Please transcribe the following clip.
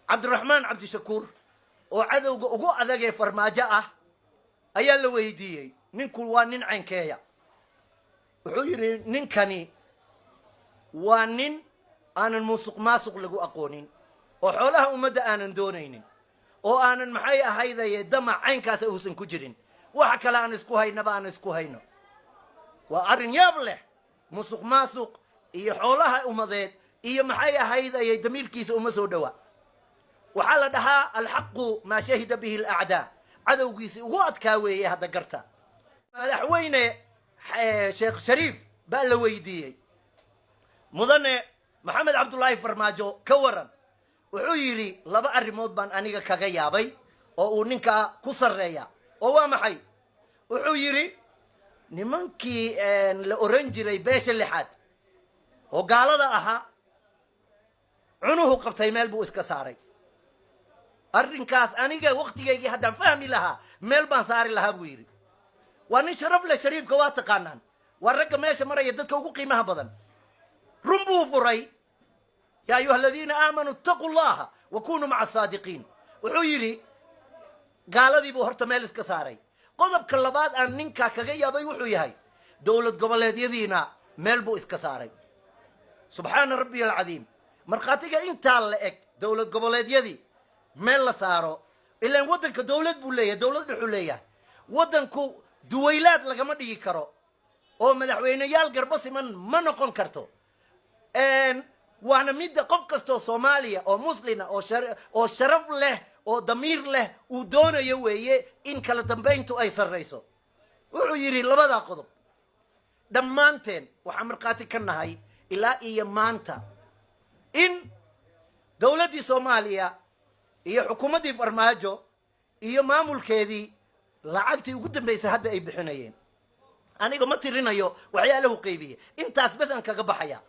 cabdiraxmaan cabdishakuur oo cadowga ugu adagee farmaajo ah ayaa la weydiiyey ninku waa nin caynkeeya wuxuu yidhi ninkani waa nin aanan musuq maasuq lagu aqoonin oo xoolaha ummadda aanan doonaynin oo aanan maxay ahaydaye damac caynkaas uusan ku jirin waxa kale aan isku haynaba aan isku hayno waa arrin yaab leh musuq maasuq iyo xoolaha ummadeed iyo maxay ahaydaye damiirkiisa uma soo dhowa waxaa la dhahaa alxaqu maa shahida bihi alacdaa cadowgiisii ugu adkaa weeye hadda garta madaxweyne sheekh shariif baa la weydiiyey mudane maxamed cabdullaahi farmaajo ka waran wuxuu yidhi laba arrimood baan aniga kaga yaabay oo uu ninkaa ku sarreeya oo waa maxay wuxuu yidhi nimankii la oran jiray beesha lixaad oo gaalada ahaa cunuhu qabtay meel buu iska saaray arrinkaas aniga waqtigaygii haddaan fahmi lahaa meel baan saari lahaa buu yidhi waa nin sharaf leh shariifka waa taqaanaan waa ragga meesha maraya dadka ugu qiimaha badan run buu furay yaa ayuha aladiina aamanuu ittaquu llaha wa kunuu maca asaadiqiin wuxuu yidhi gaaladii buu horta meel iska saaray qodobka labaad aan ninkaa kaga yaabay wuxuu yahay dowlad goboleedyadiina meel buu iska saaray subxaana rabbiy alcadiim markhaatiga intaa la eg dowlad goboleedyadii meel la saaro ilaan waddanka dowlad buu leeyahay dowlad dhuxuu leeyahay waddanku duwaylaad lagama dhigi karo oo madaxweyneyaal garbo siman ma noqon karto waana midda qof kastoo soomaaliya oo muslina oo sharaf leh oo damiir leh uu doonayo weeye in kala dambayntu ay sarrayso wuxuu yidhi labadaa qodob dhammaanteen waxaan markhaati ka nahay ilaa iyo maanta in dowladdii soomaaliya iyo xukuumaddii farmaajo iyo maamulkeedii lacagtii ugu dambaysay hadda ay bixinayeen aniga ma tirinayo waxyaalahu qaybiye intaas bes aan kaga baxaya